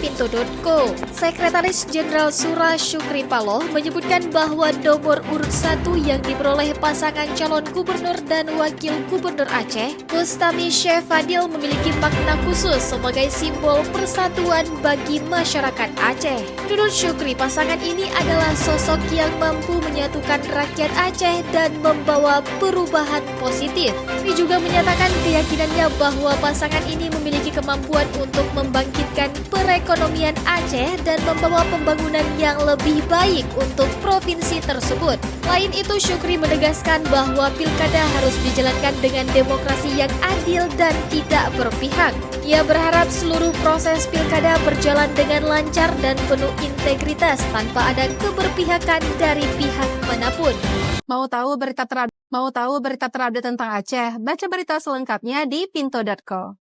pintu.co. Sekretaris Jenderal SURA Syukri Paloh menyebutkan bahwa nomor urut 1 yang diperoleh pasangan calon gubernur dan wakil gubernur Aceh, Bustami-Syech Fadhil, memiliki makna khusus sebagai simbol persatuan bagi masyarakat Aceh. Menurut Syukri, pasangan ini adalah sosok yang mampu menyatukan rakyat Aceh dan membawa perubahan positif. Dia juga menyatakan keyakinannya bahwa pasangan ini memiliki kemampuan untuk membangkitkan perekonomian Aceh dan membawa pembangunan yang lebih baik untuk provinsi tersebut. Lain itu, Syukri menegaskan bahwa pilkada harus dijalankan dengan demokrasi yang adil dan tidak berpihak. Ia berharap seluruh proses pilkada berjalan dengan lancar dan penuh integritas tanpa ada keberpihakan dari pihak manapun. Mau tahu berita terupdate tentang Aceh? Baca berita selengkapnya di pintu.co.